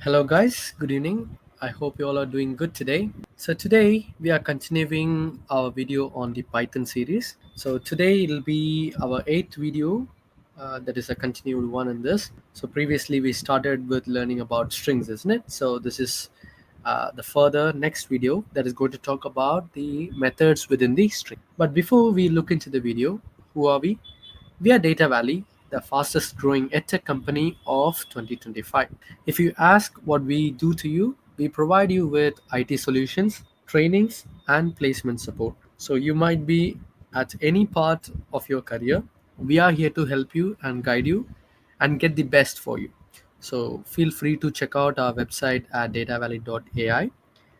Hello, guys. Good evening. I hope you all are doing good today. So, today we are continuing our video on the Python series. So, today it'll be our eighth video. That is a continued one in this. So, previously we started with learning about strings, isn't it? So, this is the further next video that is going to talk about the methods within the string. But before we look into the video, who are we? We are Data Valley, the fastest growing edtech company of 2025. If you ask what we do to you, we provide you with IT solutions, trainings, and placement support. So you might be at any part of your career. We are here to help you and guide you and get the best for you. So feel free to check out our website at datavalley.ai.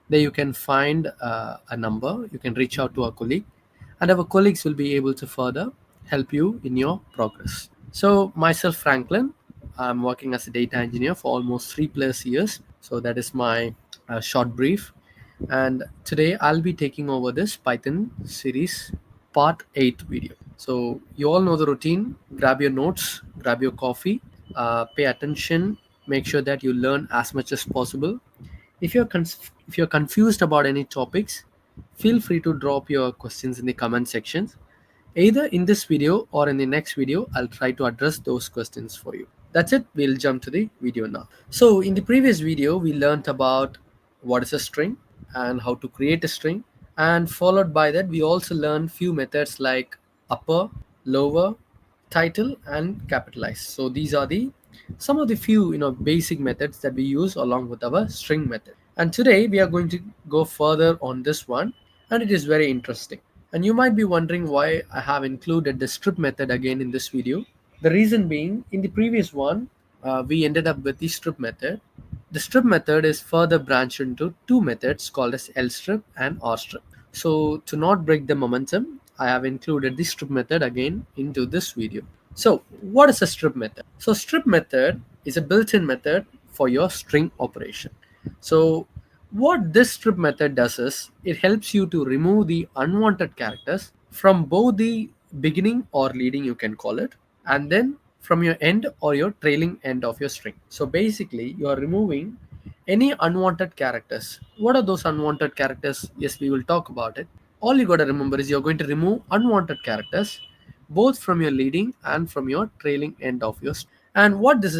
There you can find a number. You can reach out to our colleague, and our colleagues will be able to further help you in your progress. So, myself, Franklin, I'm working as a data engineer for almost 3+ years. So, that is my short brief. And today I'll be taking over this Python series part 8 video. So, you all know the routine. Grab your notes, grab your coffee, pay attention, make sure that you learn as much as possible. If you're confused about any topics, feel free to drop your questions in the comment sections. Either in this video or in the next video, I'll try to address those questions for you. That's it. We'll jump to the video now. So in the previous video, we learned about what is a string and how to create a string. And followed by that, we also learned few methods like upper, lower, title, and capitalize. So these are the some of the few basic methods that we use along with our string method. And today we are going to go further on this one, and it is very interesting. And you might be wondering why I have included the strip method again in this video. The reason being, in the previous one, we ended up with the strip method. The strip method is further branched into two methods called as lstrip and rstrip. So to not break the momentum, I have included the strip method again into this video. So what is a strip method? So strip method is a built-in method for your string operation. So what this strip method does is it helps you to remove the unwanted characters from both the beginning or leading, you can call it, and then from your end or your trailing end of your string. So basically you are removing any unwanted characters. What are those unwanted characters? Yes, we will talk about it. All you got to remember is you're going to remove unwanted characters both from your leading and from your trailing end of your string. And what this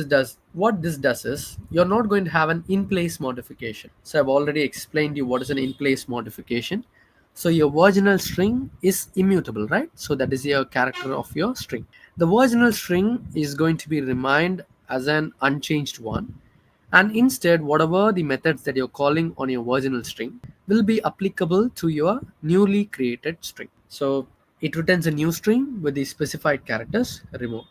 does is you're not going to have an in-place modification. So I've already explained you what is an in-place modification. So your original string is immutable, right? So that is your character of your string. The original string is going to be remained as an unchanged one, and instead whatever the methods that you're calling on your original string will be applicable to your newly created string. So it returns a new string with the specified characters removed,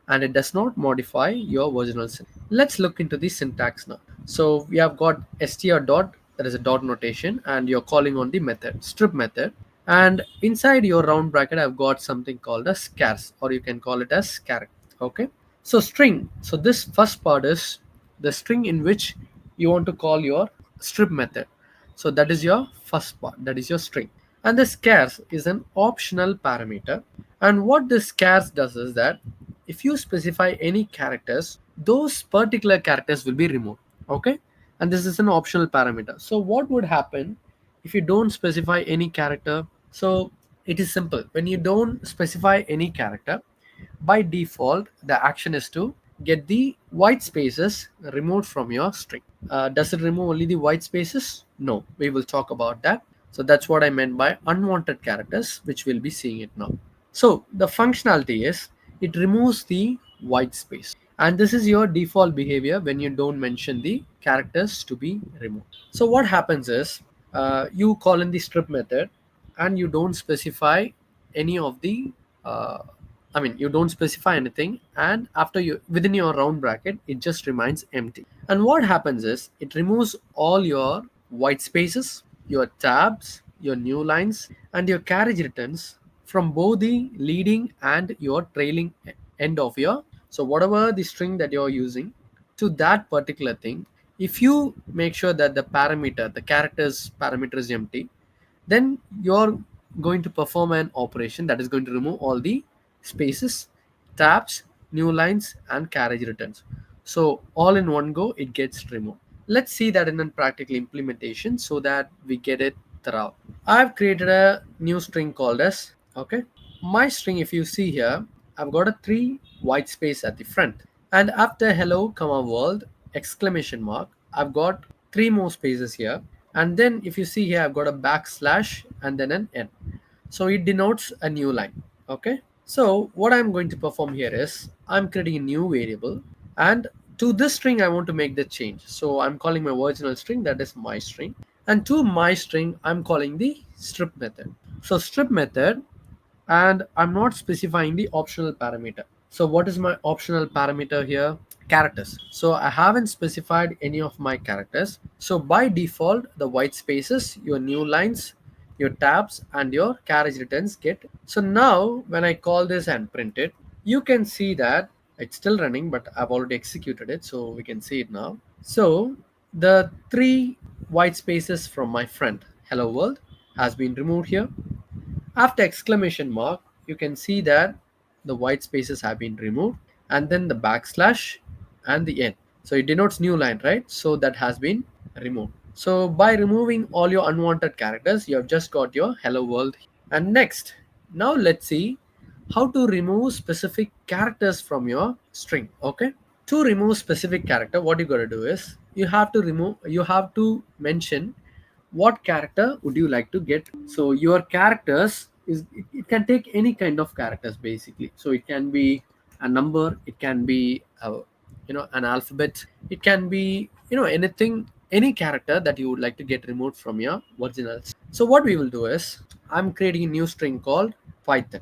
and it does not modify your original string. Let's look into the syntax now. So we have got str dot, that is a dot notation, and you're calling on the method strip method, and inside your round bracket I've got something called as scarce, or you can call it as character. Okay, so string. So this first part is the string in which you want to call your strip method. So that is your first part, that is your string. And the scarce is an optional parameter. And what this scarce does is that if you specify any characters, those particular characters will be removed. Okay, and this is an optional parameter. So what would happen if you don't specify any character? So it is simple. When you don't specify any character, by default the action is to get the white spaces removed from your string. Does it remove only the white spaces? No, we will talk about that. So that's what I meant by unwanted characters, which we'll be seeing it now. So the functionality is it removes the white space, and this is your default behavior when you don't mention the characters to be removed. So what happens is you call in the strip method and you don't specify any of the you don't specify anything, and after you within your round bracket it just remains empty. And what happens is it removes all your white spaces, your tabs, your new lines, and your carriage returns from both the leading and your trailing end of your, so whatever the string that you're using to that particular thing. If you make sure that the parameter, the characters parameter is empty, then you're going to perform an operation that is going to remove all the spaces, tabs, new lines, and carriage returns. So all in one go it gets removed. Let's see that in a practical implementation so that we get it thorough. I've created a new string called as, okay, my string. If you see here, I've got a 3 white space at the front, and after hello comma world exclamation mark, I've got 3 more spaces here, and then if you see here, I've got a backslash and then an n. So it denotes a new line. Okay, so what I'm going to perform here is I'm creating a new variable, and to this string I want to make the change. So I'm calling my original string, that is my string, and to my string I'm calling the strip method. So strip method, and I'm not specifying the optional parameter. So what is my optional parameter here? Characters. So I haven't specified any of my characters. So by default, the white spaces, your new lines, your tabs, and your carriage returns get. So now when I call this and print it, you can see that it's still running, but I've already executed it, so we can see it now. So the 3 white spaces from my front hello world has been removed here. After exclamation mark, you can see that the white spaces have been removed, and then the backslash and the n. So it denotes new line, right? So that has been removed. So by removing all your unwanted characters, you have just got your hello world. And next, now let's see how to remove specific characters from your string. Okay, to remove specific character, what you got to do is you have to mention what character would you like to get. So your characters it can take any kind of characters basically. So it can be a number, it can be an alphabet, it can be anything, any character that you would like to get removed from your originals. So what we will do is I'm creating a new string called Python.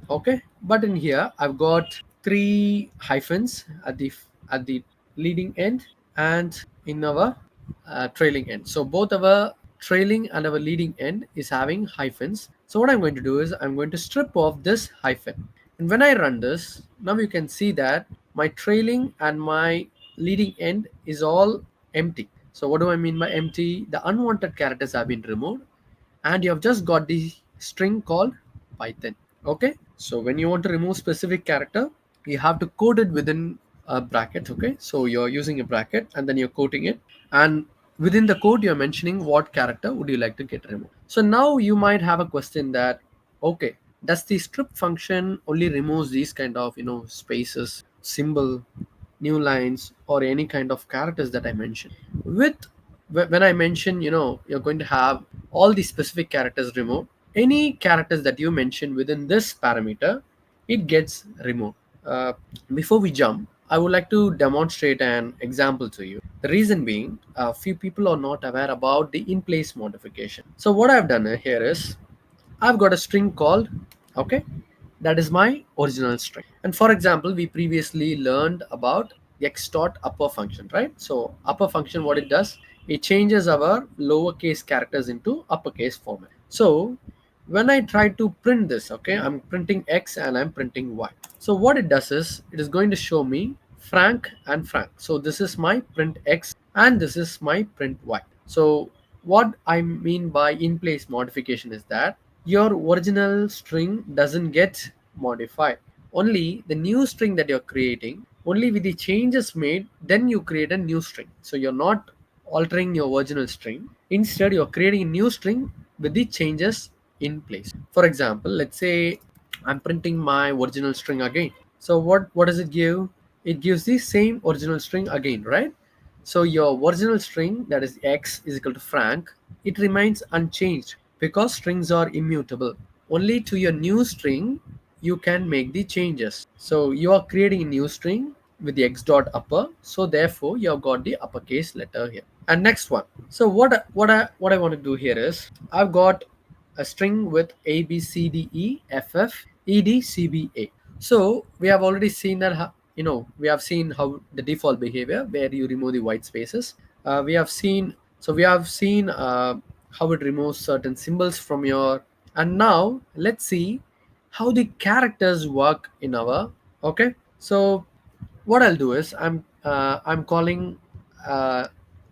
Okay, but in here I've got 3 hyphens at the leading end and in our trailing end. So both our trailing and our leading end is having hyphens. So what I'm going to do is I'm going to strip off this hyphen, and when I run this, now you can see that my trailing and my leading end is all empty. So what do I mean by empty? The unwanted characters have been removed, and you have just got the string called Python. Okay, so when you want to remove specific character, you have to code it within a bracket. Okay, so you're using a bracket and then you're quoting it, and within the code you're mentioning what character would you like to get removed. So now you might have a question that, okay, does the strip function only removes these kind of spaces, symbol, new lines, or any kind of characters that I mentioned? With when I mention you're going to have all the specific characters removed, any characters that you mention within this parameter, it gets removed. Before we jump, I would like to demonstrate an example to you. The reason being, a few people are not aware about the in-place modification. So what I've done here is I've got a string called, okay, that is my original string. And for example, we previously learned about x dot upper function, right? So upper function, what it does, it changes our lowercase characters into uppercase format. So when I try to print this, okay, I'm printing x and I'm printing y. So what it does is it is going to show me Frank and Frank. So this is my print x and this is my print y. So what I mean by in place modification is that your original string doesn't get modified. Only the new string that you're creating, only with the changes made, then you create a new string. So you're not altering your original string. Instead, you're creating a new string with the changes in place. For example, let's say I'm printing my original string again. So what does it give? It gives the same original string again, right? So your original string, that is x is equal to Frank, it remains unchanged because strings are immutable. Only to your new string you can make the changes. So you are creating a new string with the x dot upper. So therefore you have got the uppercase letter here. And next one. So what I want to do here is I've got a string with a b c d e f f e d c b a. So we have already seen that we have seen how the default behavior where you remove the white spaces. We have seen how it removes certain symbols from your. And now let's see how the characters work in our. Okay, so what I'll do is I'm calling uh,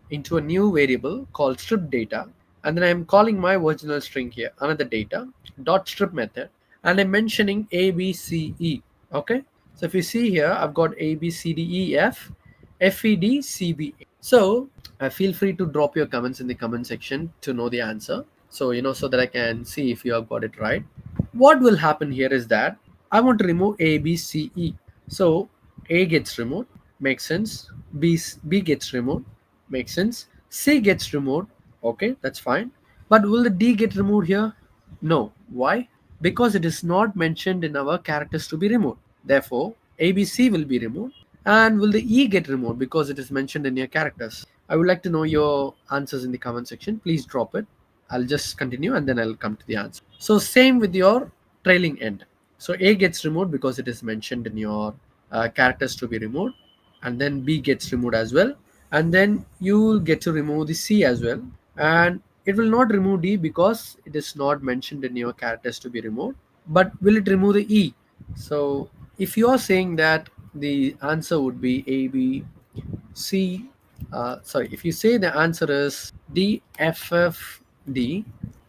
into a new variable called strip data, and then I'm calling my original string here another data dot strip method, and I'm mentioning a b c e. Okay, so if you see here I've got a b c d e f f e d c b a. So Feel free to drop your comments in the comment section to know the answer. So, so that I can see if you have got it right. What will happen here is that I want to remove A, B, C, E. So A gets removed, makes sense. B gets removed, makes sense. C gets removed, okay, that's fine. But will the D get removed here? No. Why? Because it is not mentioned in our characters to be removed. Therefore, A, B, C will be removed. And will the E get removed because it is mentioned in your characters? I would like to know your answers in the comment section. Please drop it. I'll just continue and then I'll come to the answer. So same with your trailing end. So A gets removed because it is mentioned in your characters to be removed, and then B gets removed as well, and then you'll get to remove the C as well, and it will not remove D because it is not mentioned in your characters to be removed. But will it remove the E? So if you are saying that the answer would be A, B, C, sorry, if you say the answer is D, F, F, D,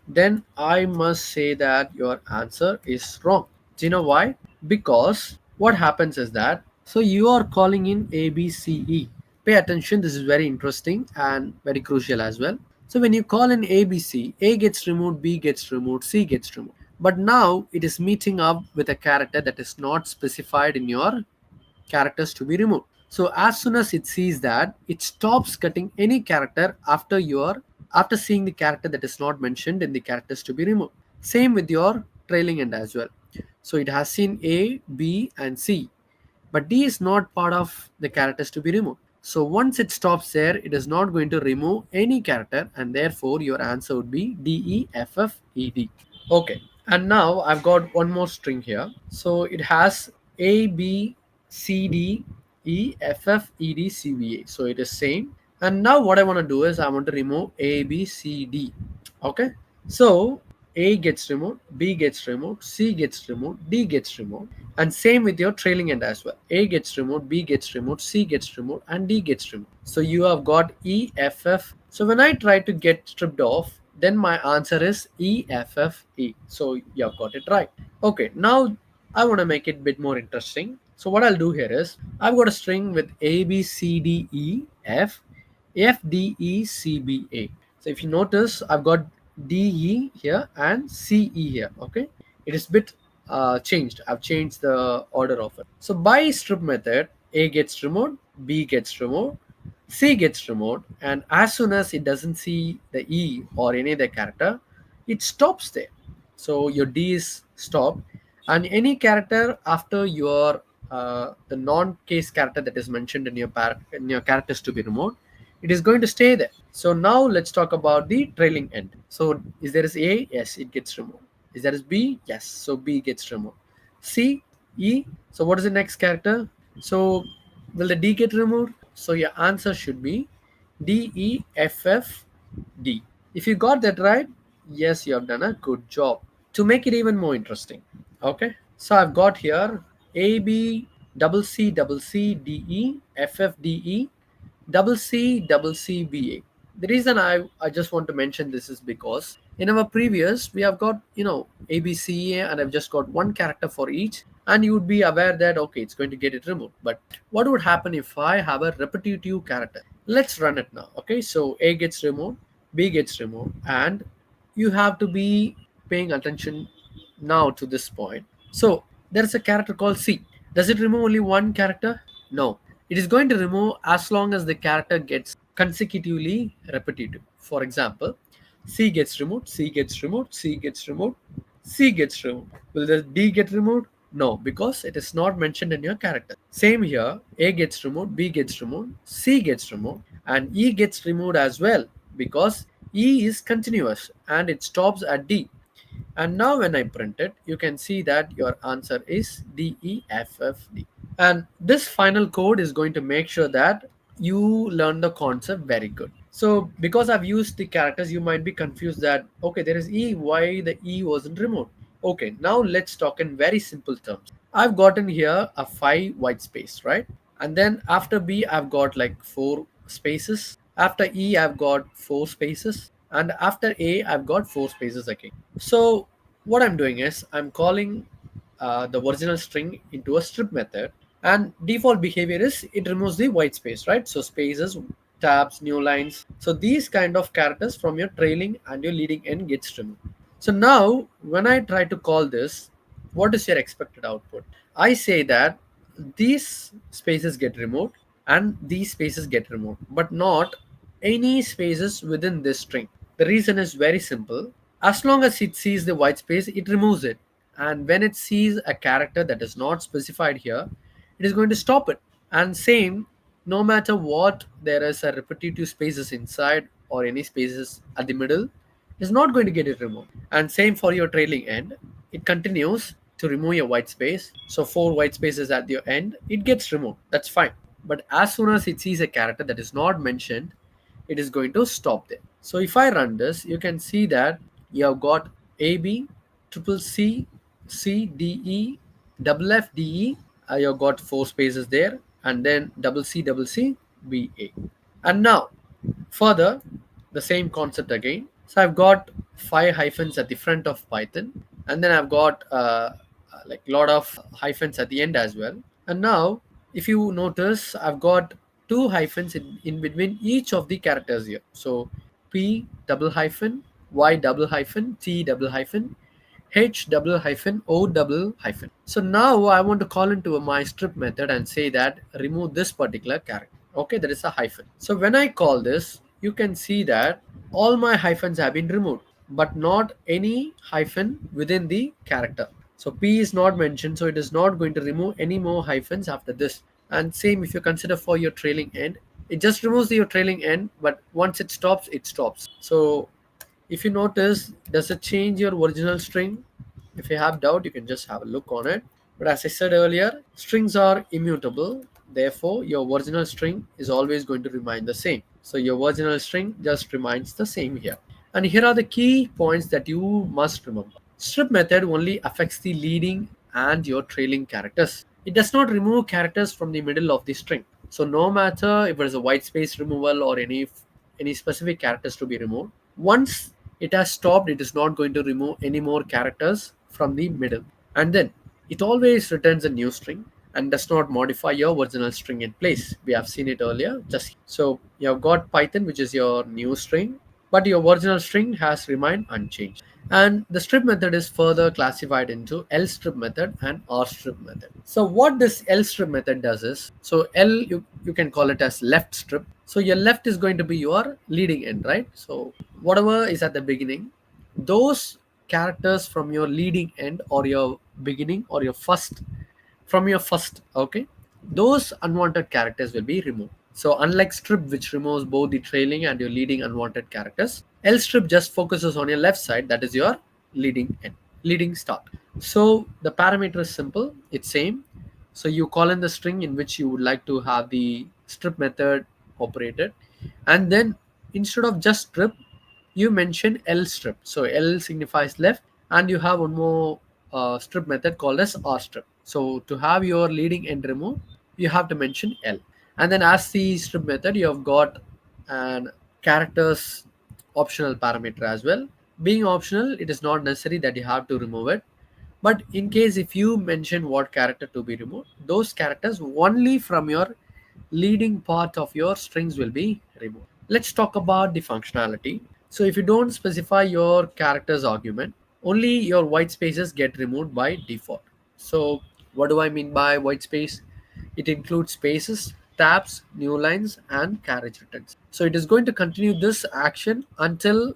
then I must say that your answer is wrong. Do you know why? Because what happens is that, so you are calling in A, B, C, E. Pay attention, this is very interesting and very crucial as well. So when you call in A, B, C, A gets removed, B gets removed, C gets removed. But now it is meeting up with a character that is not specified in your characters to be removed. So as soon as it sees that, it stops cutting any character after seeing the character that is not mentioned in the characters to be removed. Same with your trailing end as well. So it has seen A, B, and C, but D is not part of the characters to be removed. So once it stops there, it is not going to remove any character, and therefore your answer would be D, E, F, F, E, D. Okay, and now I've got one more string here. So it has A, B, C, D, E, F, F, E, D, C, B, A. So it is same. And now what I want to do is I want to remove A, B, C, D. Okay, so A gets removed, B gets removed, C gets removed, D gets removed, and same with your trailing end as well. A gets removed, B gets removed, C gets removed, and D gets removed. So you have got E, F, F. So when I try to get stripped off, then my answer is E, F, F, E. So you have got it right. Okay, now I want to make it a bit more interesting. So what I'll do here is I've got a string with A, B, C, D, E, F, F, D, E, C, B, A. So if you notice, I've got D, E here and C, E here. Okay, it is bit changed. I've changed the order of it. So by strip method, A gets removed, B gets removed, C gets removed, and as soon as it doesn't see the E or any other character, it stops there. So your D is stopped, and any character after your the non-case character that is mentioned in in your characters to be removed, it is going to stay there. So now let's talk about the trailing end. So is there is A? Yes, it gets removed. Is there is B? Yes, so B gets removed. C, E. So what is the next character? So will the D get removed? So your answer should be D, E, F, F, D. If you got that right, yes, you have done a good job. To make it even more interesting, okay? So I've got here A, B, double C, double C, D, E, F, F, D, E, double C, double C, B, A. The reason I just want to mention this is because in our previous we have got A, B, C, A, and I've just got one character for each, and you would be aware that okay, it's going to get it removed. But what would happen if I have a repetitive character? Let's run it now. Okay, so A gets removed, B gets removed, and you have to be paying attention now to this point. So there's a character called C. Does it remove only one character? No. It is going to remove as long as the character gets consecutively repetitive. For example, C gets removed, C gets removed, C gets removed, C gets removed. Will the D get removed? No, because it is not mentioned in your character. Same here, A gets removed, B gets removed, C gets removed, and E gets removed as well because E is continuous and it stops at D. And now when I print it, you can see that your answer is D, E, F, F, D. And this final code is going to make sure that you learn the concept very good. So because I've used the characters, you might be confused that, okay, there is E, why the E wasn't removed? Okay, now let's talk in very simple terms. I've gotten here a 5 white space, right? And then after B, I've got like 4 spaces. After E, I've got 4 spaces. And after A, I've got 4 spaces again. So what I'm doing is I'm calling the original string into a strip method, and default behavior is it removes the white space, right? So spaces tabs, new lines. So these kind of characters from your trailing and your leading end gets removed. So now when I try to call this, what is your expected output? I say that these spaces get removed and these spaces get removed, but not any spaces within this string. The reason is very simple. As long as it sees the white space, it removes it. And when it sees a character that is not specified here, it is going to stop it. And same, no matter what, there is a repetitive spaces inside or any spaces at the middle, is not going to get it removed. And same for your trailing end. It continues to remove your white space. So 4 white spaces at your end, it gets removed. That's fine. But as soon as it sees a character that is not mentioned, it is going to stop there. So if I run this, you can see that you have got AB, triple C, C, D, E, double F, D, E. You have got 4 spaces there, and then double C, double C, B, A. And now, further, the same concept again. So I've got 5 hyphens at the front of Python, and then I've got like lot of hyphens at the end as well. And now, if you notice, I've got 2 hyphens in between each of the characters here. So P double hyphen, Y double hyphen, T double hyphen, H double hyphen, O double hyphen. So now I want to call into my strip method and say that remove this particular character. Okay, there is a hyphen. So when I call this, you can see that all my hyphens have been removed, but not any hyphen within the character. So P is not mentioned, so it is not going to remove any more hyphens after this. And same if you consider for your trailing end, it just removes your trailing end, but once it stops, it stops. So if you notice, does it change your original string? If you have doubt, you can just have a look on it. But as I said earlier, strings are immutable. Therefore, your original string is always going to remain the same. So your original string just remains the same here. And here are the key points that you must remember. Strip method only affects the leading and your trailing characters. It does not remove characters from the middle of the string. So no matter if there is a white space removal or any specific characters to be removed, once it has stopped, it is not going to remove any more characters from the middle. And then it always returns a new string and does not modify your original string in place. We have seen it earlier. Just so you have got Python, which is your new string, but your original string has remained unchanged. And the strip method is further classified into L strip method and R strip method. So what this L strip method does is, so L, you can call it as left strip. So your left is going to be your leading end, right? So whatever is at the beginning, those characters from your leading end or your beginning or your first, from your first, okay, those unwanted characters will be removed. So unlike strip, which removes both the trailing and your leading unwanted characters, L strip just focuses on your left side, that is your leading end, leading start. So the parameter is simple, it's same. So you call in the string in which you would like to have the strip method operated, and then instead of just strip, you mention L strip. So L signifies left, and you have one more strip method called as R strip. So to have your leading end removed, you have to mention L. And then as the strip method, you have got an characters optional parameter as well. Being optional, it is not necessary that you have to remove it. But in case if you mention what character to be removed, those characters only from your leading part of your strings will be removed. Let's talk about the functionality. So if you don't specify your character's argument, only your white spaces get removed by default. So what do I mean by white space? It includes spaces, tabs, new lines, and carriage returns. So it is going to continue this action until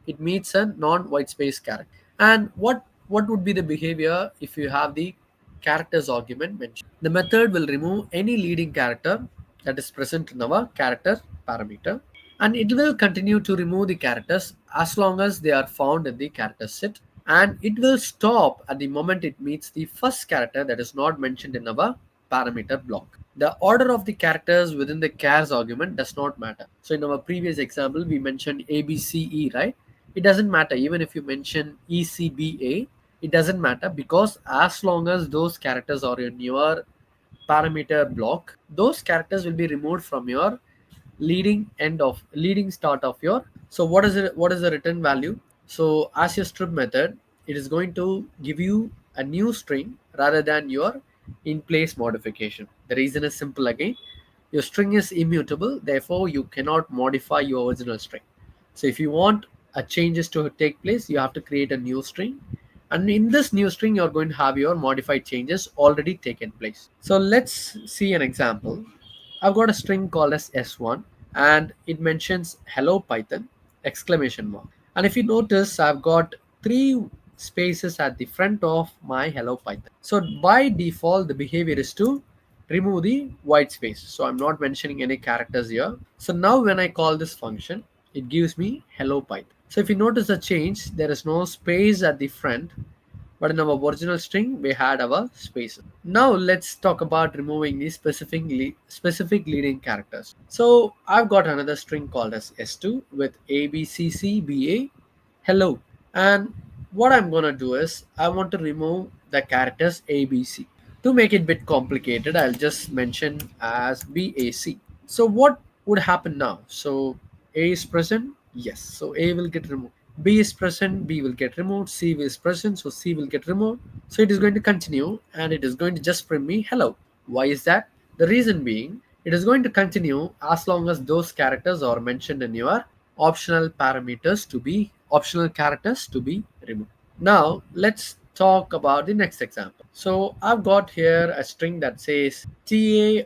it meets a non-white space character. And what would be the behavior if you have the character's argument mentioned? The method will remove any leading character that is present in our character parameter, and it will continue to remove the characters as long as they are found in the character set, and it will stop at the moment it meets the first character that is not mentioned in our parameter block. The order of the characters within the chars argument does not matter. So in our previous example, we mentioned ABCE, right? It doesn't matter. Even if you mention ECBA, it doesn't matter, because as long as those characters are in your parameter block, those characters will be removed from your leading start of your. So what is the return value? So as your strip method, it is going to give you a new string rather than your in place modification. The reason is simple again. Your string is immutable, therefore you cannot modify your original string. So if you want changes to take place, you have to create a new string, and in this new string you're going to have your modified changes already taken place. So let's see an example. I've got a string called as s1, and it mentions hello python exclamation mark. And if you notice, I've got three spaces at the front of my hello python. So by default the behavior is to remove the white space, so I'm not mentioning any characters here. So now when I call this function, it gives me hello python. So if you notice the change, there is no space at the front, but in our original string we had our spaces. Now let's talk about removing the specific leading characters. So I've got another string called as s2 with abccba hello, and what I'm gonna do is I want to remove the characters abc. To make it a bit complicated, I'll just mention as bac. So what would happen now? So a is present, yes, so a will get removed. B is present, B will get removed. C is present, so C will get removed. So it is going to continue, and it is going to just print me hello. Why is that? The reason being, it is going to continue as long as those characters are mentioned in your optional characters to be removed. Now let's talk about the next example. So I've got here a string that says TARRAAPPLE.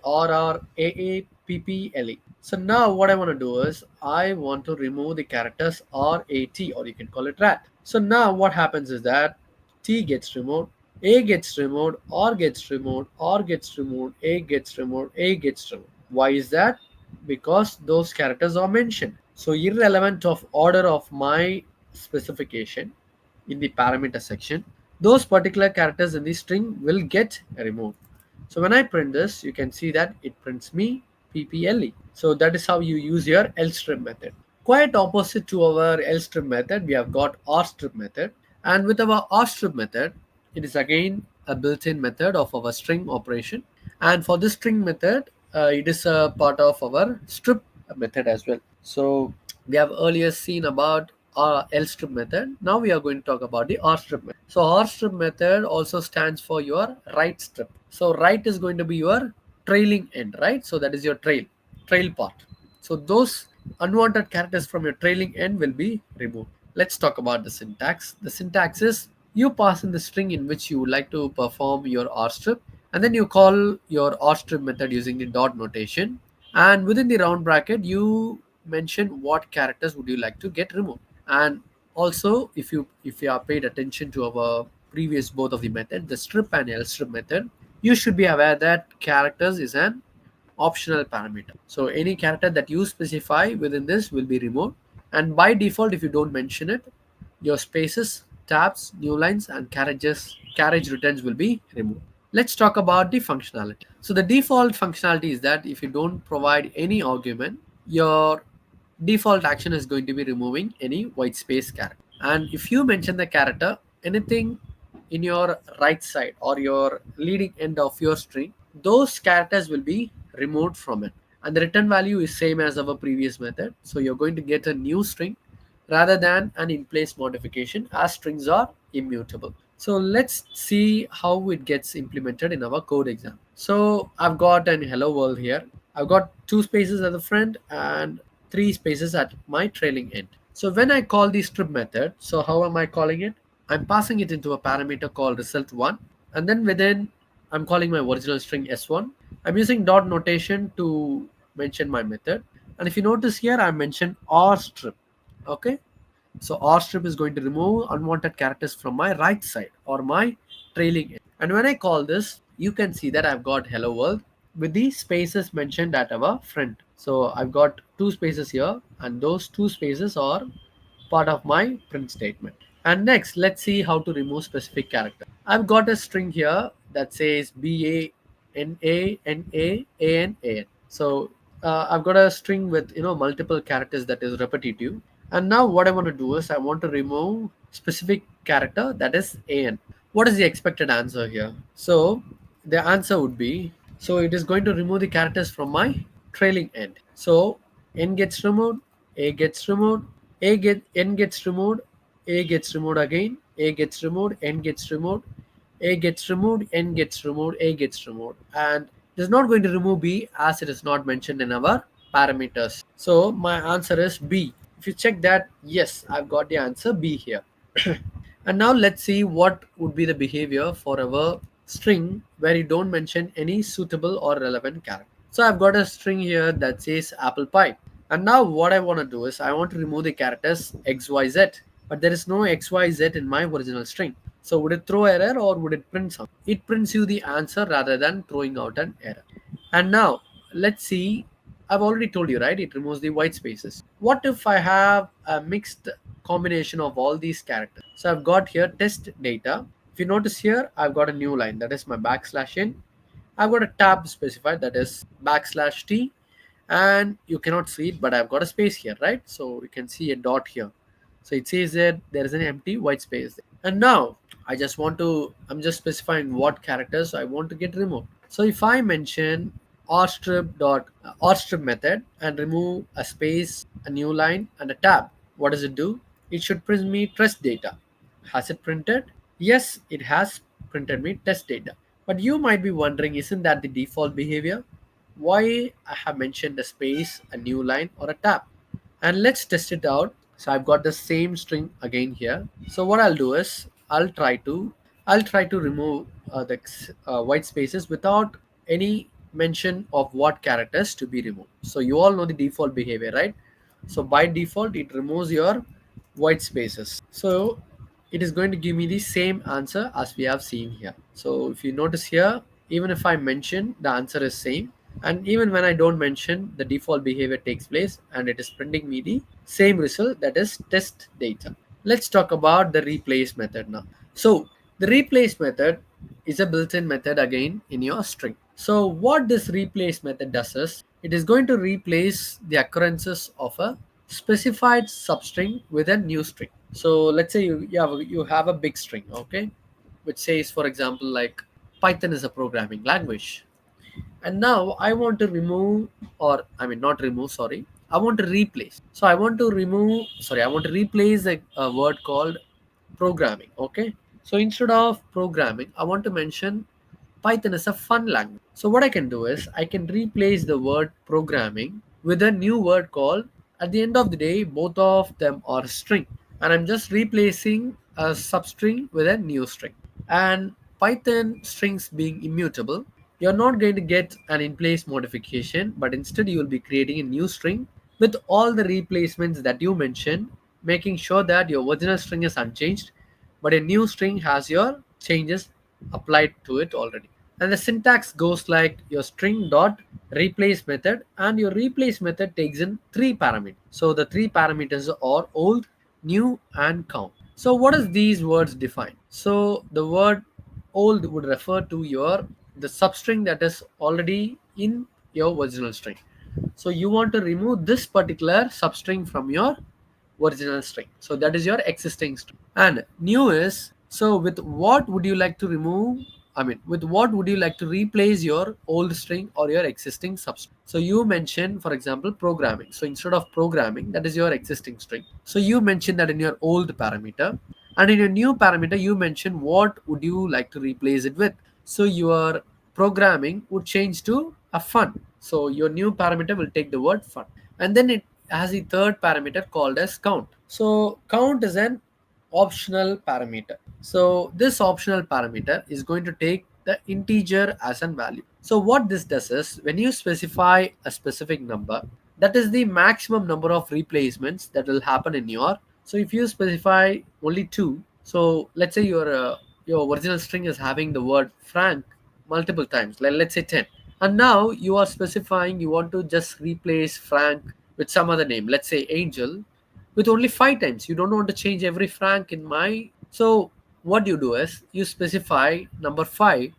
So now what I want to do is I want to remove the characters RAT, or you can call it rat. So now what happens is that T gets removed, A gets removed, R gets removed, R gets removed, A gets removed, A gets removed. Why is that? Because those characters are mentioned. So irrelevant of order of my specification in the parameter section, those particular characters in the string will get removed. So when I print this, you can see that it prints me pple. So that is how you use your lstrip method. Quite opposite to our lstrip method, we have got rstrip method. And with our rstrip method, it is again a built-in method of our string operation. And for this string method, it is a part of our strip method as well. So we have earlier seen about our lstrip method. Now we are going to talk about the rstrip method. So rstrip method also stands for your right strip. So right is going to be your trailing end, right? So that is your trail part. So those unwanted characters from your trailing end will be removed. Let's talk about the syntax. The syntax is you pass in the string in which you would like to perform your rstrip, and then you call your rstrip method using the dot notation, and within the round bracket you mention what characters would you like to get removed. And also if you are paid attention to our previous both of the method, the strip and lstrip method, you should be aware that characters is an optional parameter. So any character that you specify within this will be removed, and by default if you don't mention it, your spaces, tabs, new lines, and carriage returns will be removed. Let's talk about the functionality. So the default functionality is that if you don't provide any argument, your default action is going to be removing any white space character. And if you mention the character, anything in your right side or your leading end of your string, those characters will be removed from it. And the return value is same as our previous method. So you're going to get a new string rather than an in-place modification, as strings are immutable. So let's see how it gets implemented in our code example. So I've got an hello world here. I've got two spaces at the front and three spaces at my trailing end. So when I call the strip method, so how am I calling it? I'm passing it into a parameter called result1, and then within I'm calling my original string s1. I'm using dot notation to mention my method. And if you notice here, I mentioned rstrip. Okay, so rstrip is going to remove unwanted characters from my right side or my trailing end. And when I call this, you can see that I've got hello world with the spaces mentioned at our front. So I've got two spaces here, and those two spaces are part of my print statement. And next, let's see how to remove specific character. I've got a string here that says BANANAANAN. So I've got a string with multiple characters that is repetitive. And now what I want to do is I want to remove specific character that is AN. What is the expected answer here? So the answer would be, so it is going to remove the characters from my trailing end. So N gets removed, A gets removed, N gets removed, A gets removed again, A gets removed, N gets removed, A gets removed, N gets removed, A gets removed, and It is not going to remove B as it is not mentioned in our parameters. So my answer is B. If you check that, yes, I've got the answer B here. And now let's see what would be the behavior for our string where you don't mention any suitable or relevant character. So I've got a string here that says apple pie. And now what I want to do is I want to remove the characters XYZ. But there is no XYZ in my original string. So would it throw error or would it print something? It prints you the answer rather than throwing out an error. And now let's see. I've already told you, right? It removes the white spaces. What if I have a mixed combination of all these characters? So I've got here test data. If you notice here, I've got a new line that is my backslash in. I've got a tab specified that is backslash t, and you cannot see it, but I've got a space here, right? So you can see a dot here. So it says that there is an empty white space there. And now I'm just specifying what characters I want to get removed. So if I mention rstrip method and remove a space, a new line, and a tab, what does it do? It should print me test data. Has it printed? Yes, it has printed me test data. But you might be wondering, isn't that the default behavior? Why I have mentioned a space, a new line, or a tab? And let's test it out. So I've got the same string again here. So what I'll do is I'll try to remove the white spaces without any mention of what characters to be removed. So you all know the default behavior, right? So by default it removes your white spaces. So it is going to give me the same answer as we have seen here. So if you notice here, even if I mention, the answer is same, and even when I don't mention, the default behavior takes place and it is printing me the same result, that is test data. Let's talk about the replace method now. So the replace method is a built-in method again in your string. So what this replace method does is it is going to replace the occurrences of a specified substring with a new string. So let's say you have a big string, okay, which says, for example, like Python is a programming language. And now I want to remove, or I mean not remove, sorry, I want to replace. So I want to replace a word called programming. Okay, so instead of programming I want to mention Python is a fun language. So what I can do is I can replace the word programming with a new word called, at the end of the day both of them are string, and I'm just replacing a substring with a new string. And Python strings being immutable, you're not going to get an in-place modification, but instead you will be creating a new string with all the replacements that you mentioned, making sure that your original string is unchanged, but a new string has your changes applied to it already. And the syntax goes like your string dot replace method, and your replace method takes in three parameters. So the three parameters are old, new, and count. So what does these words define? So the word old would refer to your the substring that is already in your original string. So you want to remove this particular substring from your original string. So that is your existing string. And new is, so with what would you like to remove? I mean, with what would you like to replace your old string or your existing substring? So you mentioned, for example, programming. So instead of programming, that is your existing string. So you mentioned that in your old parameter. And in your new parameter, you mentioned what would you like to replace it with. So your programming would change to a fun. So your new parameter will take the word fun. And then it has the third parameter called as count. So count is an optional parameter. So this optional parameter is going to take the integer as a value. So what this does is when you specify a specific number, that is the maximum number of replacements that will happen in your. So if you specify only two, so let's say your original string is having the word Frank multiple times, like let's say 10, and now you are specifying you want to just replace Frank with some other name, let's say Angel, with only 5 times. You don't want to change every Frank in my. So what you do is you specify number 5,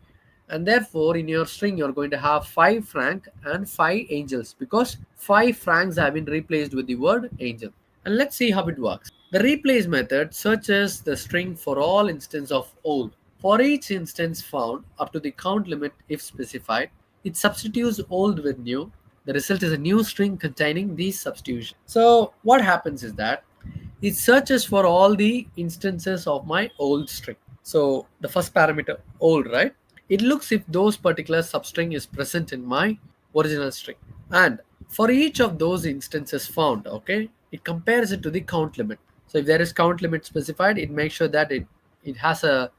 and therefore in your string you're going to have 5 Frank and 5 Angels, because 5 Franks have been replaced with the word Angel. And let's see how it works. The replace method searches the string for all instances of old. For each instance found up to the count limit if specified, it substitutes old with new. The result is a new string containing these substitutions. So what happens is that it searches for all the instances of my old string. So the first parameter old, right? it looks if those particular substring is present in my original string. And for each of those instances found, okay, it compares it to the count limit. So if there is count limit specified, it makes sure that it has a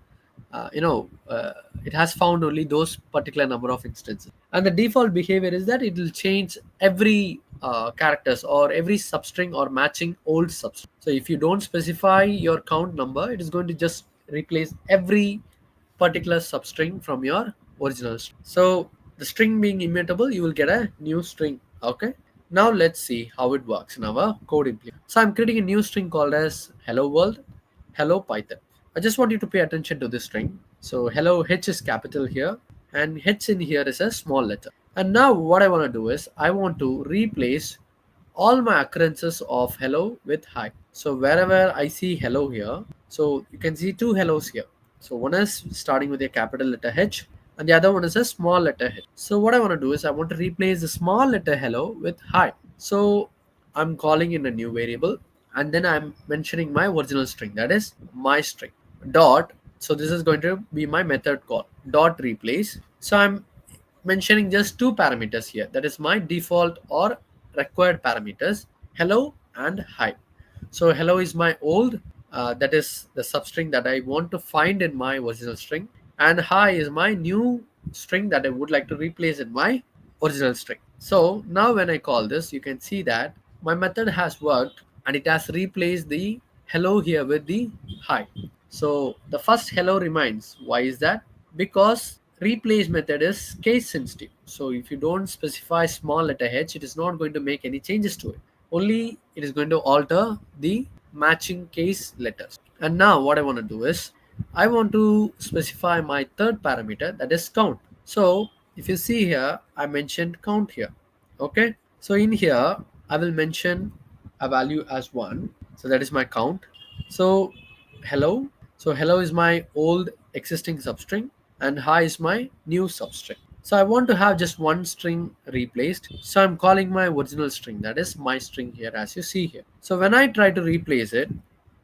it has found only those particular number of instances. And the default behavior is that it will change every characters or every substring or matching old substring. So if you don't specify your count number, it is going to just replace every particular substring from your original string. So the string being immutable, you will get a new string. Okay. Now let's see how it works in our code implement. So I'm creating a new string called as hello world, hello Python. I just want you to pay attention to this string. So hello H is capital here and H in here is a small letter. And now what I want to do is I want to replace all my occurrences of hello with hi. So wherever I see hello here, so you can see two hellos here. So one is starting with a capital letter H and the other one is a small letter H. So what I want to do is I want to replace the small letter hello with hi. So I'm calling in a new variable and then I'm mentioning my original string, that is my string dot. So this is going to be my method call dot replace. So I'm mentioning just two parameters here, that is my default or required parameters, hello and hi. So hello is my old, that is the substring that I want to find in my original string, and hi is my new string that I would like to replace in my original string. So now when I call this, you can see that my method has worked and it has replaced the hello here with the hi. So the first hello remains. Why is that? Because replace method is case sensitive. So if you don't specify small letter h, it is not going to make any changes to it. Only it is going to alter the matching case letters. And now what I want to do is I want to specify my third parameter, that is count. So if you see here, I mentioned count here. Okay. So in here, I will mention a value as 1. So that is my count. So hello. So hello is my old existing substring and hi is my new substring. So I want to have just one string replaced. So I'm calling my original string, that is my string here, as you see here. So when I try to replace it,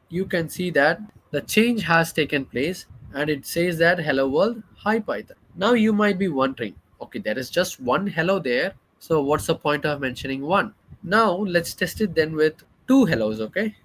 you can see that the change has taken place and it says that hello world, hi Python. Now you might be wondering, okay, there is just one hello there. So what's the point of mentioning one? Now let's test it then with two hellos, okay?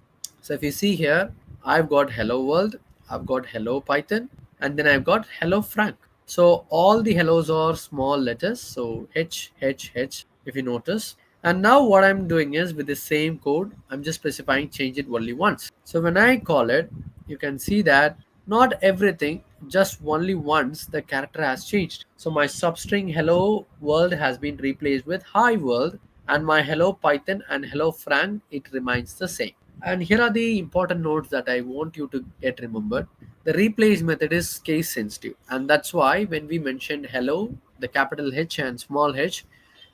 So if you see here, I've got hello world, I've got hello Python, and then I've got hello Frank. So all the hellos are small letters. So H, H, H, if you notice. And now what I'm doing is with the same code, I'm just specifying change it only once. So when I call it, you can see that not everything, just only once the character has changed. So my substring hello world has been replaced with hi world, and my hello Python and hello Frank, it remains the same. And here are the important notes that I want you to get remembered. The replace method is case sensitive, and that's why when we mentioned hello, the capital H and small h,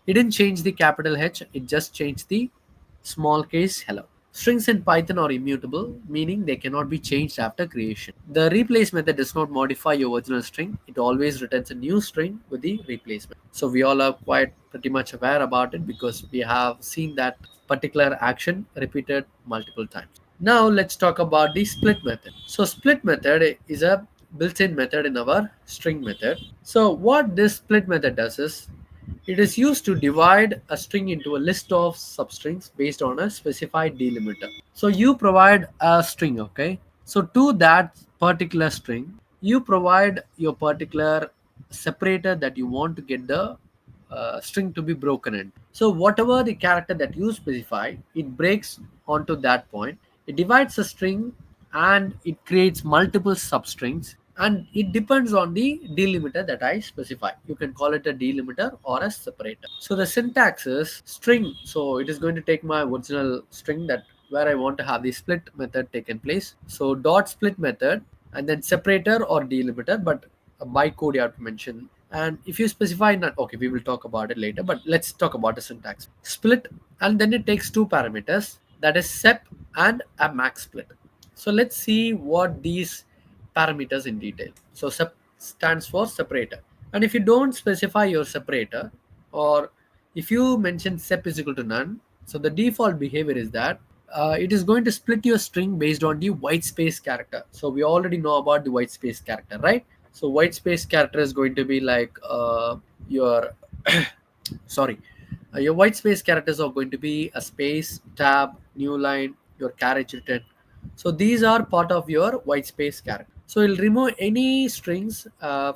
it didn't change the capital H, it just changed the small case hello. Strings in Python are immutable, meaning they cannot be changed after creation. The replace method does not modify your original string, it always returns a new string with the replacement. So we all are quite pretty much aware about it because we have seen that particular action repeated multiple times. Now let's talk about the split method. So split method is a built-in method in our string method. So what this split method does is it is used to divide a string into a list of substrings based on a specified delimiter. So you provide a string, okay? So to that particular string, you provide your particular separator that you want to get the string to be broken in. So whatever the character that you specify, it breaks onto that point. It divides the string and it creates multiple substrings, and it depends on the delimiter that I specify. You can call it a delimiter or a separator. So the syntax is string. So it is going to take my original string that where I want to have the split method taken place. So dot split method and then separator or delimiter, but by code you have to mention. And if you specify not, okay, we will talk about it later, but let's talk about the syntax. Split, and then it takes two parameters, that is sep and a max split. So let's see what these parameters in detail. So sep stands for separator, and if you don't specify your separator, or if you mention sep is equal to none, so the default behavior is that it is going to split your string based on the white space character. So we already know about the white space character, right? So white space character is going to be like your sorry, your white space characters are going to be a space, tab, new line, your carriage written. So these are part of your white space character. So it'll remove any strings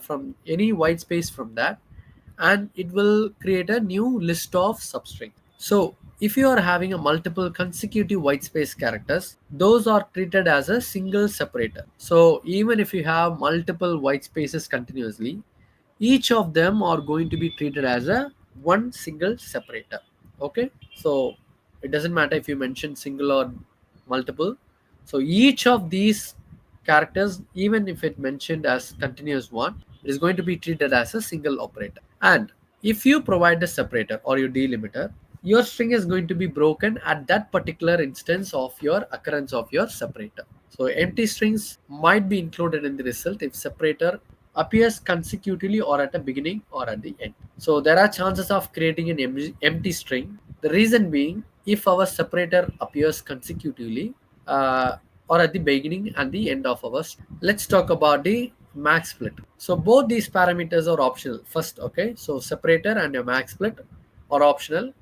from any white space from that, and it will create a new list of substrings. So if you are having a multiple consecutive white space characters, those are treated as a single separator. So even if you have multiple white spaces continuously, each of them are going to be treated as a one single separator. Okay, so it doesn't matter if you mention single or multiple. So each of these characters, even if it mentioned as continuous one, it is going to be treated as a single operator. And if you provide a separator or your delimiter, your string is going to be broken at that particular instance of your occurrence of your separator. So empty strings might be included in the result if separator appears consecutively or at the beginning or at the end. So there are chances of creating an empty string. The reason being, if our separator appears consecutively or at the beginning and the end of our string. Let's talk about the max split. So both these parameters are optional. First, okay, so separator and your max split are optional.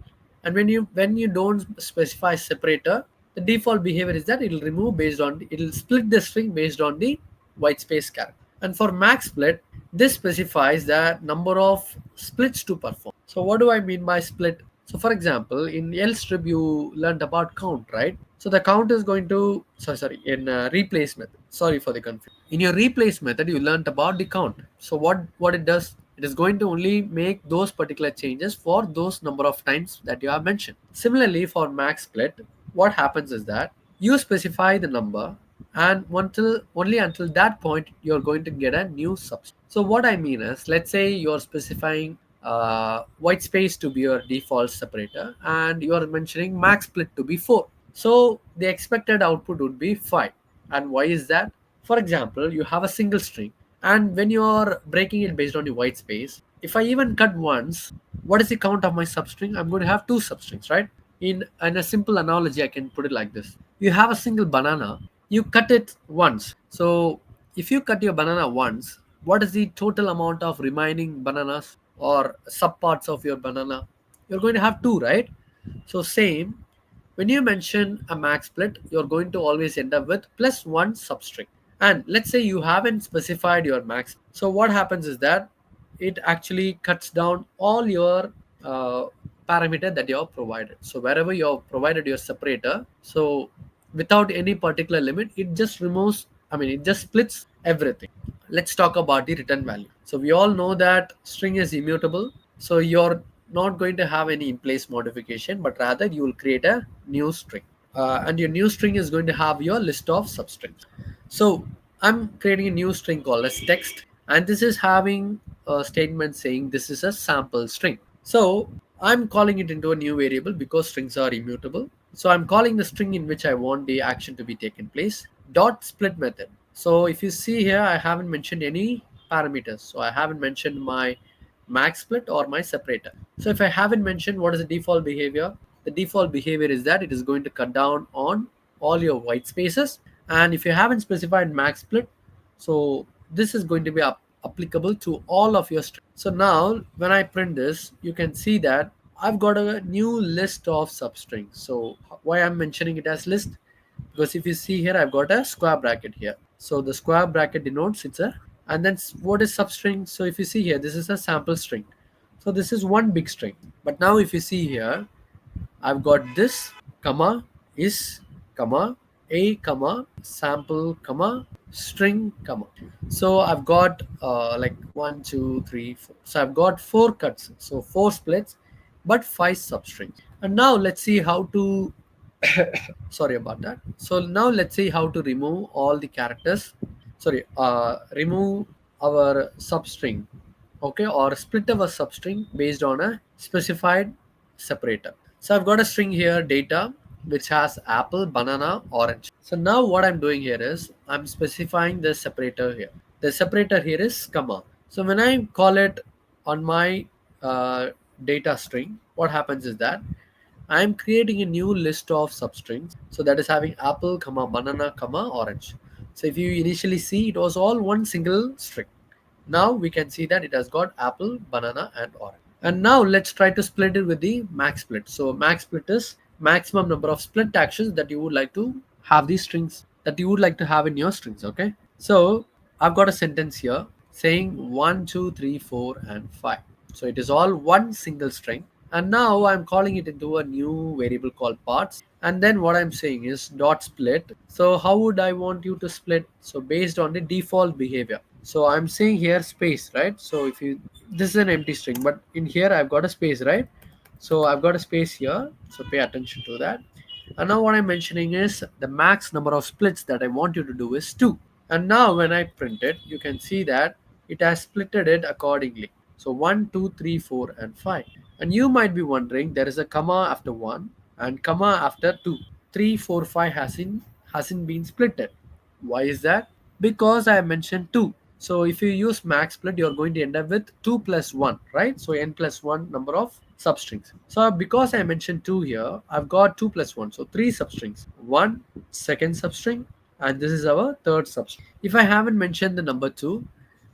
And when you don't specify separator, the default behavior is that it'll remove based on it'll split the string based on the white space character. And for max split, this specifies the number of splits to perform. So what do I mean by split? So for example, in L strip you learned about count, right? So the count is going to sorry in replace method. Sorry for the confusion. In your replace method, you learned about the count. So what it does, it is going to only make those particular changes for those number of times that you have mentioned. Similarly, for max split, what happens is that you specify the number, and until only until that point you're going to get a new substring. So what I mean is, let's say you're specifying white space to be your default separator and you're mentioning max split to be 4. So the expected output would be 5. And why is that? For example, you have a single string, and when you are breaking it based on the white space, if I even cut once, what is the count of my substring? I'm going to have two substrings, right? In a simple analogy, I can put it like this: you have a single banana, you cut it once. So if you cut your banana once, what is the total amount of remaining bananas or subparts of your banana? You're going to have two, right? So same, when you mention a max split, you're going to always end up with plus one substring. And let's say you haven't specified your max. So what happens is that it actually cuts down all your uh, parameter that you have provided. So wherever you have provided your separator, so without any particular limit, it just removes, I mean, it just splits everything. Let's talk about the return value. So we all know that string is immutable. So you're not going to have any in place modification, but rather you will create a new string. And your new string is going to have your list of substrings. So I'm creating a new string called as text, and this is having a statement saying this is a sample string. So I'm calling it into a new variable because strings are immutable. So I'm calling the string in which I want the action to be taken place dot split method. So if you see here, I haven't mentioned any parameters. So I haven't mentioned my max split or my separator. So if I haven't mentioned what is the default behavior, the default behavior is that it is going to cut down on all your white spaces. And if you haven't specified max split, so this is going to be applicable to all of your strings. So now when I print this, you can see that I've got a new list of substrings. So why I'm mentioning it as list? Because if you see here, I've got a square bracket here. So the square bracket denotes it's a, and then what is substring? So if you see here, this is a sample string. So this is one big string. But now if you see here, I've got this comma is comma a comma sample comma string comma. So I've got like 1 2 3 4. So I've got 4 cuts. So 4 splits, but 5 substrings. And now let's see how to sorry about that. So now let's see how to remove all the characters. Sorry, remove our substring, okay, or split our substring based on a specified separator. So I've got a string here, data, which has apple, banana, orange. So now what I'm doing here is I'm specifying the separator here. The separator here is comma. So when I call it on my uh, data string, what happens is that I'm creating a new list of substrings. So that is having apple, comma, banana, comma, orange. So if you initially see, it was all one single string. Now we can see that it has got apple, banana, and orange. And now let's try to split it with the max split. So max split is maximum number of split actions that you would like to have these strings, that you would like to have in your strings. Okay. So I've got a sentence here saying 1, 2, 3, 4, and 5. So it is all one single string. And now I'm calling it into a new variable called parts. And then what I'm saying is dot split. So how would I want you to split? So based on the default behavior. So I'm saying here space, right? So if you, this is an empty string, but in here I've got a space, right? So I've got a space here. So pay attention to that. And now what I'm mentioning is the max number of splits that I want you to do is 2. And now when I print it, you can see that it has splitted it accordingly. So 1, 2, 3, 4, and 5. And you might be wondering, there is a comma after 1 and comma after 2. 3, 4, 5 hasn't been splitted. Why is that? Because I mentioned 2. So if you use max split, you're going to end up with 2 plus 1, right? So n plus 1 number of substrings. So because I mentioned 2 here, I've got 2 plus 1. So 3 substrings. 1 second substring, and this is our third substring. If I haven't mentioned the number 2,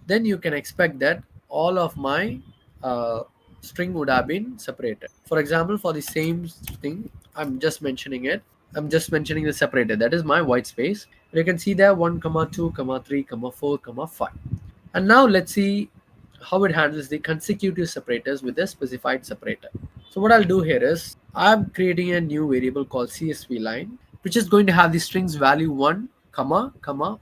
then you can expect that all of my uh, string would have been separated. For example, for the same thing, I'm just mentioning it. I'm just mentioning the separated. That is my white space. You can see there 1, 2, 3, 4, 5. And now let's see how it handles the consecutive separators with a specified separator. So what I'll do here is I'm creating a new variable called CSV line, which is going to have the strings value 1,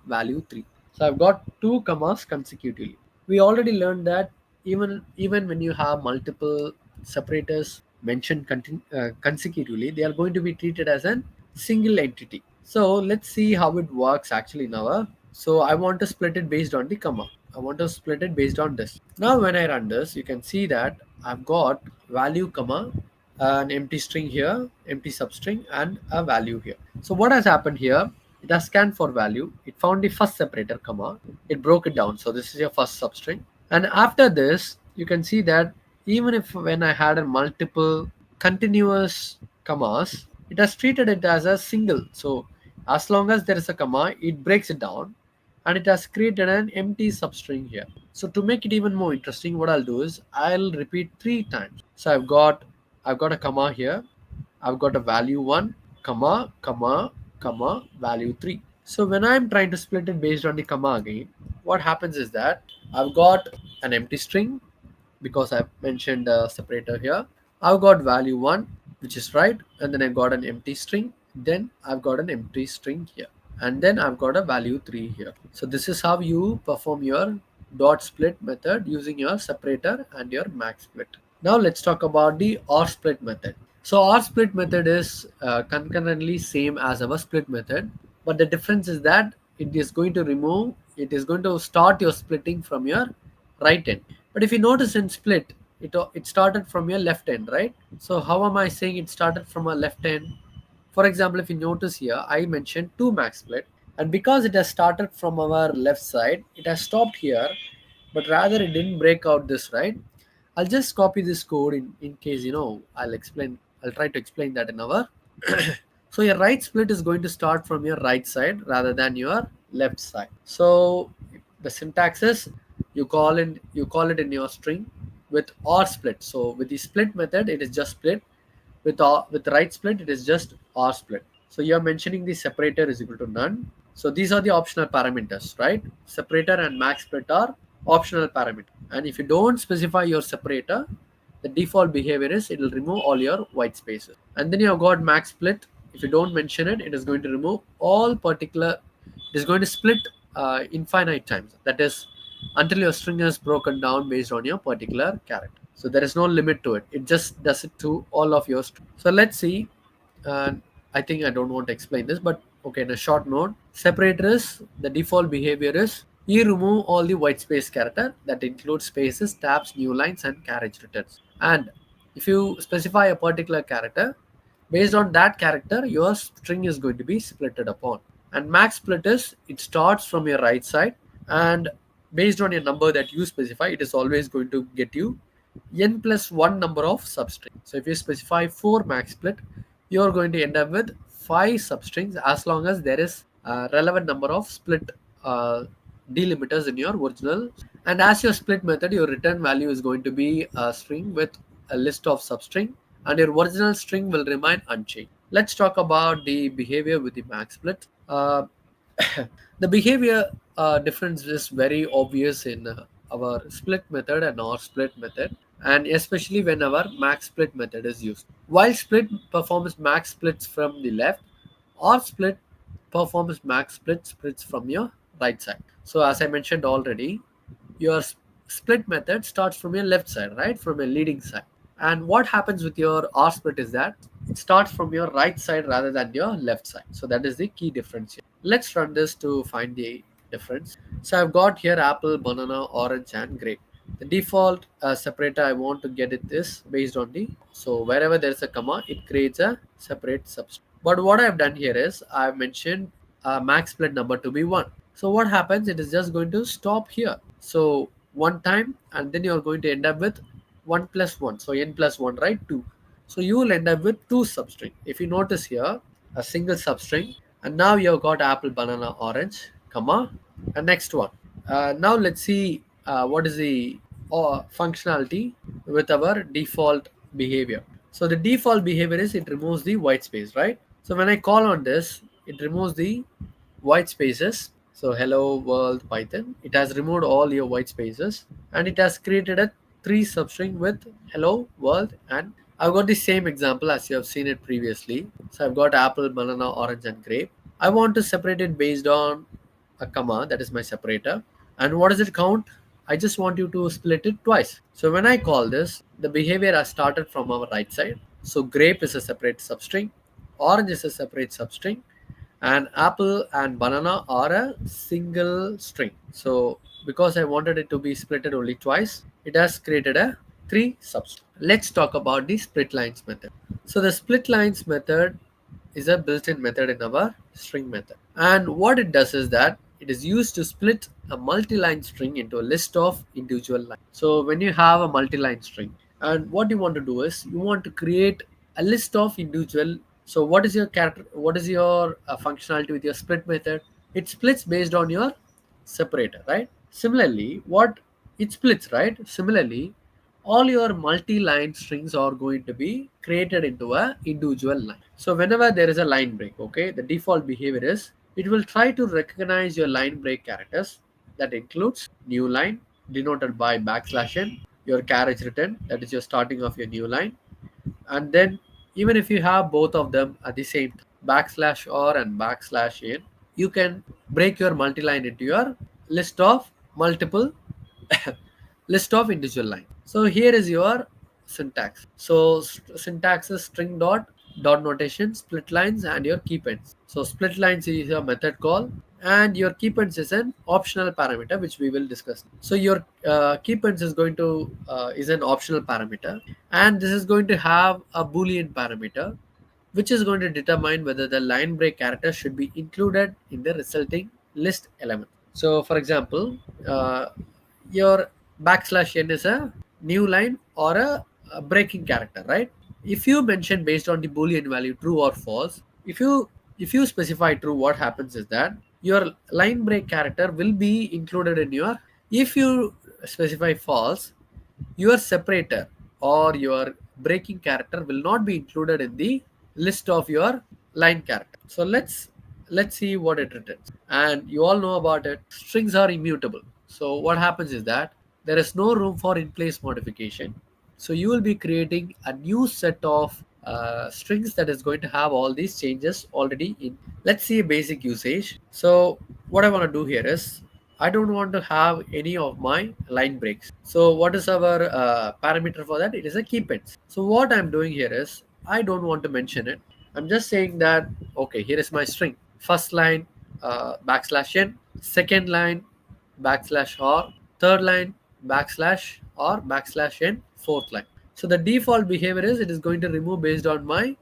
value 3. So I've got 2 commas consecutively. We already learned that even when you have multiple separators mentioned consecutively, they are going to be treated as a single entity. So let's see how it works actually now. So I want to split it based on the comma. I want to split it based on this. Now when I run this, you can see that I've got value comma, an empty string here, empty substring, and a value here. So what has happened here? It has scanned for value. It found the first separator comma. It broke it down. So this is your first substring. And after this, you can see that even if when I had a multiple continuous commas, it has treated it as a single. So as long as there is a comma, it breaks it down, and it has created an empty substring here. So to make it even more interesting, what I'll do is I'll repeat 3 times. So I've got a comma here. I've got a value 1, comma, value 3. So when I'm trying to split it based on the comma again, what happens is that I've got an empty string because I've mentioned a separator here. I've got value 1, which is right, and then I've got an empty string. Then I've got an empty string here, and then I've got a value 3 here. So this is how you perform your dot split method using your separator and your max split. Now let's talk about the OR split method. So OR split method is concurrently same as our split method, but the difference is that it is going to start your splitting from your right end. But if you notice in split, it started from your left end, right? So how am I saying it started from a left end? For example, if you notice here, I mentioned 2 max split, and because it has started from our left side, it has stopped here, but rather it didn't break out this, right? I'll just copy this code in case I'll try to explain that in our so your right split is going to start from your right side rather than your left side. So the syntax is you call it in your string with or split. So with the split method, it is just split. With right split, it is just or split. So you're mentioning the separator is equal to none. So these are the optional parameters, right? Separator and max split are optional parameter. And if you don't specify your separator, the default behavior is it will remove all your white spaces. And then you have got max split. If you don't mention it, it is going to remove all particular. It is going to split infinite times. That is until your string is broken down based on your particular character. So there is no limit to it. It just does it to all of your strings. So let's see. I think I don't want to explain this, but okay, in a short note, separator is the default behavior is you remove all the white space character that includes spaces, tabs, new lines, and carriage returns. And if you specify a particular character, based on that character, your string is going to be splitted upon. And max split is it starts from your right side, and based on your number that you specify, it is always going to get you n plus 1 number of substrings. So if you specify 4 max split, you're going to end up with 5 substrings as long as there is a relevant number of split delimiters in your original. And as your split method, your return value is going to be a string with a list of substring, and your original string will remain unchanged. Let's talk about the behavior with the max split. The behavior difference is very obvious in our split method and our split method, and especially when our max split method is used. While split performs max splits from the left, or split performs max splits from your right side. So as I mentioned already, your split method starts from your left side, right, from a leading side. And what happens with your R split is that it starts from your right side rather than your left side. So that is the key difference here. Let's run this to find the difference. So I've got here apple, banana, orange, and grape. The default separator I want to get it is based on the, so wherever there is a comma, it creates a separate substring. But what I've done here is I've mentioned max split number to be 1. So what happens, it is just going to stop here. So one time, and then you're going to end up with 1 plus 1. So n plus 1, right? 2. So you will end up with 2 substring. If you notice here, a single substring, and now you've got apple, banana, orange, comma, and next one. Now let's see what is the functionality with our default behavior. So the default behavior is it removes the white space, right? So when I call on this, it removes the white spaces. So hello world Python, it has removed all your white spaces, and it has created a 3 substring with hello world. And I've got the same example as you have seen it previously. So I've got apple, banana, orange, and grape. I want to separate it based on a comma, that is my separator. And what does it count? I just want you to split it twice. So when I call this, the behavior has started from our right side. So grape is a separate substring, orange is a separate substring, and apple and banana are a single string. So because I wanted it to be splitted only twice, it has created a 3 substring. Let's talk about the split lines method. So the split lines method is a built-in method in our string method, and what it does is that it is used to split a multi-line string into a list of individual lines. So when you have a multi-line string, and what you want to do is you want to create a list of individual. So what is your character, what is your functionality with your split method? It splits based on your separator, right? Similarly, what it splits, right? Similarly, all your multi-line strings are going to be created into a individual line. So whenever there is a line break, okay, the default behavior is it will try to recognize your line break characters. That includes new line denoted by backslash n, your carriage return, that is your starting of your new line, and then even if you have both of them at the same time, backslash r and backslash n, you can break your multi-line into your list of multiple list of individual line. So here is your syntax. So syntax is string dot notation, split lines, and your keypens. So split lines is your method call, and your keypens is an optional parameter which we will discuss. So your keypens is going to is an optional parameter, and this is going to have a boolean parameter which is going to determine whether the line break character should be included in the resulting list element. So for example, your backslash n is a new line or a breaking character, right? If you mention based on the boolean value true or false, if you specify true, what happens is that your line break character will be included in your. If you specify false, your separator or your breaking character will not be included in the list of your line character. So let's see what it returns. And you all know about it, strings are immutable. So what happens is that there is no room for in place modification. So you will be creating a new set of strings that is going to have all these changes already in. Let's see a basic usage. So what I want to do here is I don't want to have any of my line breaks. So what is our parameter for that? It is a keepends. So what I'm doing here is I don't want to mention it. I'm just saying that, okay, here is my string. First line backslash n, second line backslash r, third line backslash r backslash n, fourth line. So the default behavior is it is going to remove based on my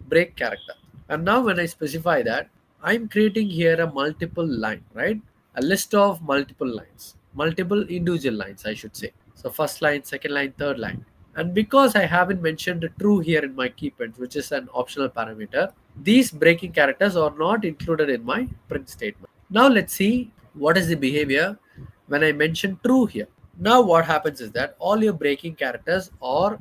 break character. And now when I specify that, I'm creating here a multiple line, right? A list of multiple lines, multiple individual lines, I should say. So first line, second line, third line. And because I haven't mentioned the true here in my keypends, which is an optional parameter, these breaking characters are not included in my print statement. Now let's see what is the behavior when I mention true here. Now what happens is that all your breaking characters are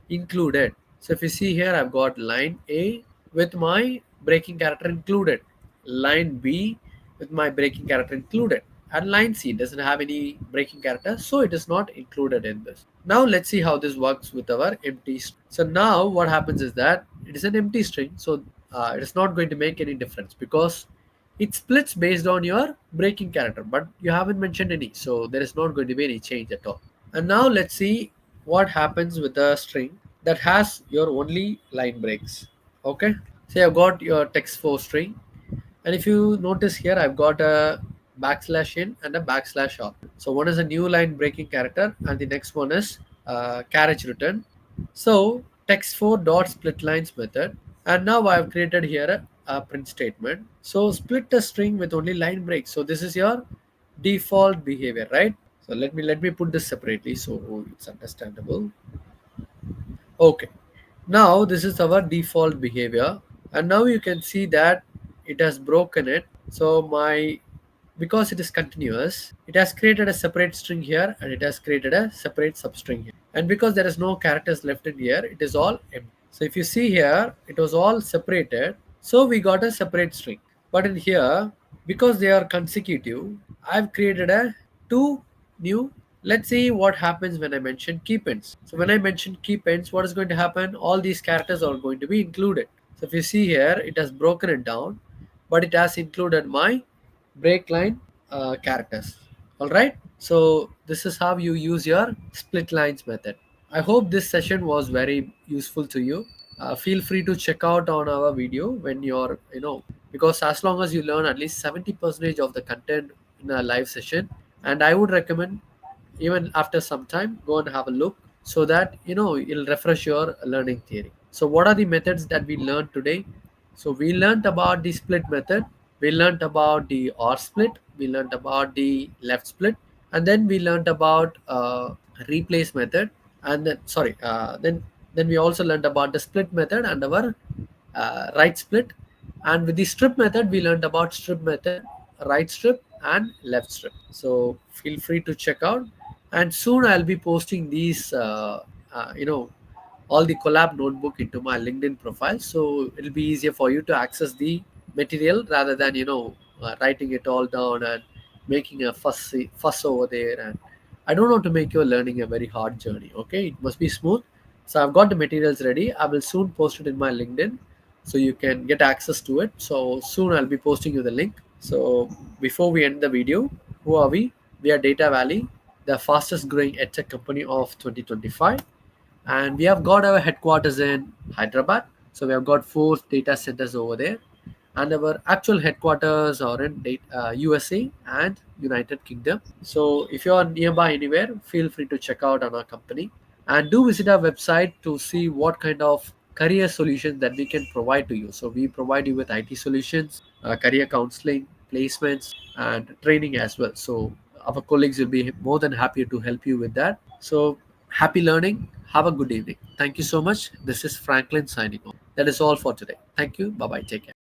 included. So if you see here, I've got line A with my breaking character included, line B with my breaking character included, and line C doesn't have any breaking character, so it is not included in this. Now let's see how this works with our empty string. So now what happens is that it is an empty string, so it is not going to make any difference because it splits based on your breaking character, but you haven't mentioned any, so there is not going to be any change at all. And now let's see what happens with a string that has your only line breaks. Okay, so I've got your text4 string, and if you notice here, I've got a backslash in and a backslash out. So one is a new line breaking character, and the next one is carriage return. So text4 dot split lines method, and now I've created here a print statement. So split a string with only line breaks. So this is your default behavior, right? So let me put this separately so it's understandable. Okay, now this is our default behavior, and now you can see that it has broken it. So my, because it is continuous, it has created a separate string here and it has created a separate substring here. And because there is no characters left in here, it is all empty. So if you see here, it was all separated, so we got a separate string. But in here, because they are consecutive, I've created a two new. Let's see what happens when I mention keep ends. So when I mention keep ends, what is going to happen? All these characters are going to be included. So if you see here, it has broken it down, but it has included my break line characters. All right. So this is how you use your split lines method. I hope this session was very useful to you. Feel free to check out on our video when you're, because as long as you learn at least 70% of the content in a live session, and I would recommend even after some time go and have a look so that you'll refresh your learning theory. So what are the methods that we learned today? So we learned about the split method, we learned about the or split, we learned about the left split, and then we learned about replace method, and then then we also learned about the split method and our right split. And with the strip method, we learned about strip method, right strip, and left strip. So feel free to check out. And soon I'll be posting these, all the collab notebook into my LinkedIn profile. So it'll be easier for you to access the material rather than, writing it all down and making a fuss over there. And I don't want to make your learning a very hard journey. Okay, it must be smooth. So I've got the materials ready. I will soon post it in my LinkedIn so you can get access to it. So soon I'll be posting you the link. So before we end the video, who are we? We are Data Valley, the fastest growing edtech company of 2025. And we have got our headquarters in Hyderabad. So we have got 4 data centers over there. And our actual headquarters are in USA and United Kingdom. So if you are nearby anywhere, feel free to check out on our company and do visit our website to see what kind of career solutions that we can provide to you. So we provide you with IT solutions, career counseling, placements, and training as well. So our colleagues will be more than happy to help you with that. So happy learning. Have a good evening. Thank you so much. This is Franklin signing off. That is all for today. Thank you. Bye bye. Take care.